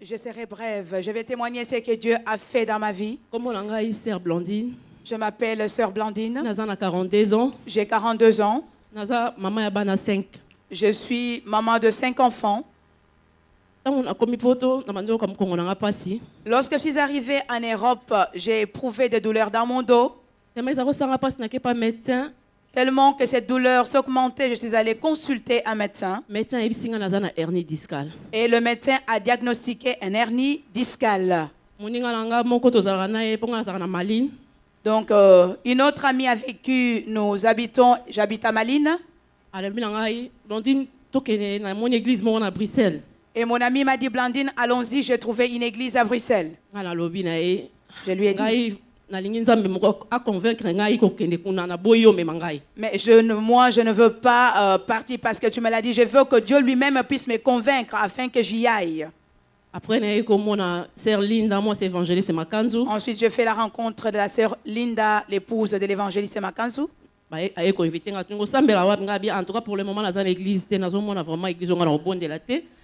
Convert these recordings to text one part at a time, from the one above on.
Je serai brève. Je vais témoigner ce que Dieu a fait dans ma vie. Je m'appelle Sœur Blandine. J'ai 42 ans. Je suis maman de 5 enfants. Lorsque je suis arrivée en Europe, j'ai éprouvé des douleurs dans mon dos. Tellement que cette douleur s'augmentait, je suis allée consulter un médecin. Et le médecin a diagnostiqué une hernie discale. Donc, une autre amie avec qui nous habitons, j'habite à Malines. Et mon ami m'a dit, Blandine, allons-y, j'ai trouvé une église à Bruxelles. Je lui ai dit. Mais moi, je ne veux pas partir parce que tu me l'as dit. Je veux que Dieu lui-même puisse me convaincre afin que j'y aille. Ensuite, je fais la rencontre de la sœur Linda, l'épouse de l'évangéliste Makanzu.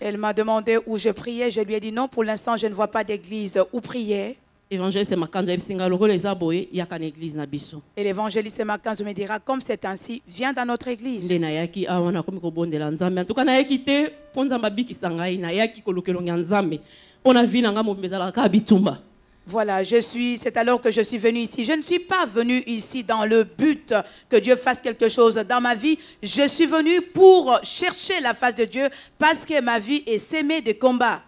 Elle m'a demandé où je priais. Je lui ai dit non, pour l'instant, je ne vois pas d'église où prier. Et l'évangéliste Makanzu me dira, comme c'est ainsi, viens dans notre église. Voilà, c'est alors que je suis venue ici. Je ne suis pas venue ici dans le but que Dieu fasse quelque chose dans ma vie. Je suis venue pour chercher la face de Dieu parce que ma vie est semée de combats.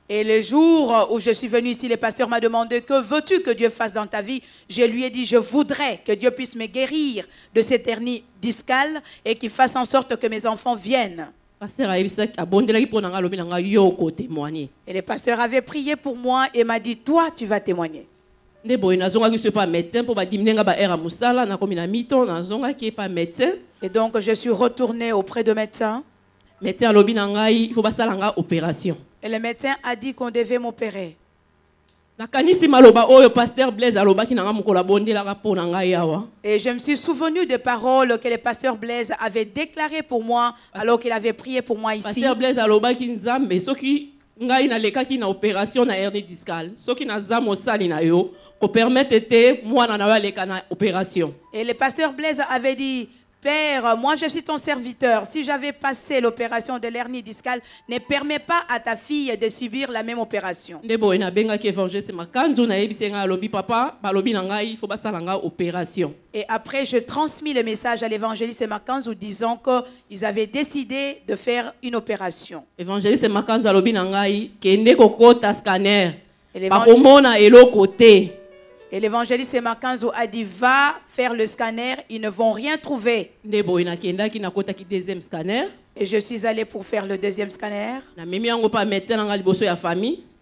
Et le jour où je suis venue ici, le pasteur m'a demandé, que veux-tu que Dieu fasse dans ta vie? Je lui ai dit, je voudrais que Dieu puisse me guérir de cette hernie discale et qu'il fasse en sorte que mes enfants viennent. Et le pasteur avait prié pour moi et m'a dit, toi, tu vas témoigner. Et donc je suis retournée auprès de médecin. Et le médecin a dit qu'on devait m'opérer. Et je me suis souvenu des paroles que le pasteur Blaise avait déclarées pour moi alors qu'il avait prié pour moi ici. Et le pasteur Blaise avait dit, Père, moi je suis ton serviteur. Si j'avais passé l'opération de l'hernie discale, ne permets pas à ta fille de subir la même opération. Et après, je transmis le message à l'évangéliste Makanzu disant qu'ils avaient décidé de faire une opération. L'évangéliste Makanzu a Et l'évangéliste Makanzu a dit, va faire le scanner, ils ne vont rien trouver. Et je suis allée pour faire le deuxième scanner.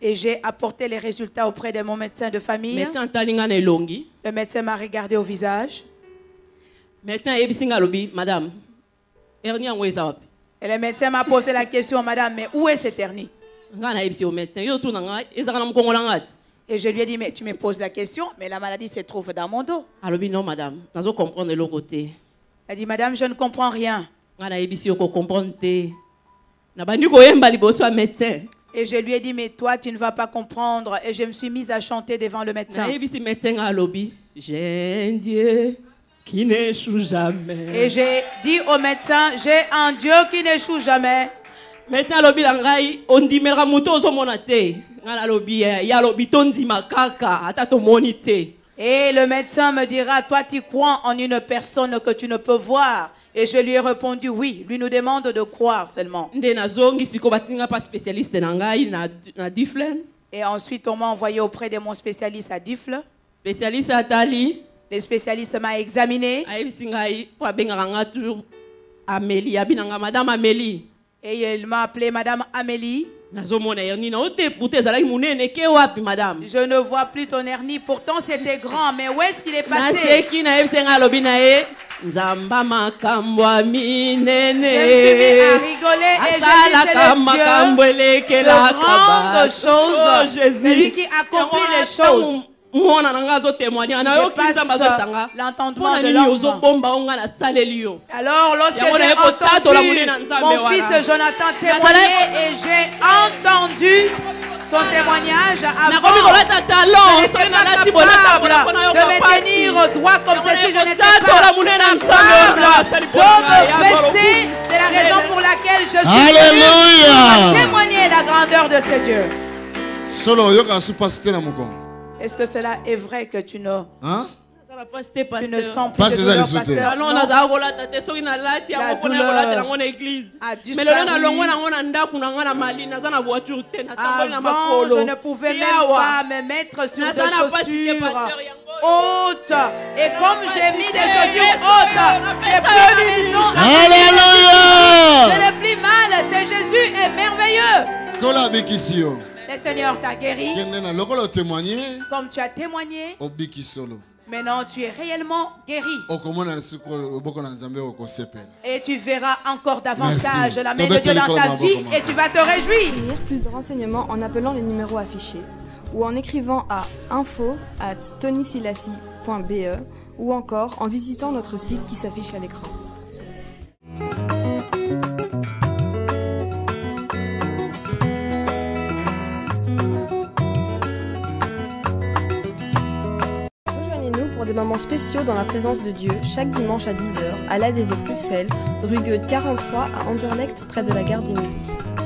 Et j'ai apporté les résultats auprès de mon médecin de famille. Le médecin m'a regardé au visage. Et le médecin m'a posé la question, madame, mais où est cette hernie? Et je lui ai dit, mais tu me poses la question, mais la maladie se trouve dans mon dos. Non, madame. Elle a dit, madame, je ne comprends rien. Et je lui ai dit, mais toi, tu ne vas pas comprendre. Et je me suis mise à chanter devant le médecin. J'ai un Dieu qui n'échoue jamais. Et j'ai dit au médecin, j'ai un Dieu qui n'échoue jamais. Médecin on dit et le médecin me dira, toi tu crois en une personne que tu ne peux voir. Et je lui ai répondu, oui, lui nous demande de croire seulement. Et ensuite on m'a envoyé auprès de mon spécialiste à Difle. Le spécialiste m'a examiné. Et il m'a appelé Madame Amélie. Je ne vois plus ton hernie, pourtant c'était grand, mais où est-ce qu'il est passé? Je me suis mis à rigoler et je disais, le Dieu de grandes choses, celui qui accomplit les choses. mwana nanga zo témoigner na yo kinza bazo sanga l'entendement de l'homme. Alors lorsque j'ai entendu mon fils Jonathan témoigner et j'ai entendu son témoignage avant, je n'étais pas capable de me tenir droit comme ceci, je n'étais pas capable de me baisser. C'est la raison pour laquelle je suis venu témoigner la grandeur de ce Dieu. Est-ce que cela est vrai que tu ne, tu ne sens plus de douleur, pasteur? Non. La douleur a disparu. Avant, je ne pouvais même pas me mettre sur des chaussures hautes. Et comme j'ai mis des chaussures hautes, j'ai pris ma maison. Alléluia! Je n'ai plus mal. C'est Jésus est merveilleux. Le Seigneur t'a guéri. Comme tu as témoigné. Maintenant, tu es réellement guéri. Et tu verras encore davantage la main de Dieu dans ta vie et tu vas te réjouir. Plus de renseignements en appelant les numéros affichés ou en écrivant à info@tonysilassi.be ou encore en visitant notre site qui s'affiche à l'écran. Pour des moments spéciaux dans la présence de Dieu, chaque dimanche à 10h à l'ADV Bruxelles, rue Goethe 43 à Anderlecht, près de la gare du Midi.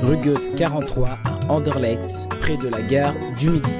Rue Goethe 43 à Anderlecht, près de la gare du Midi.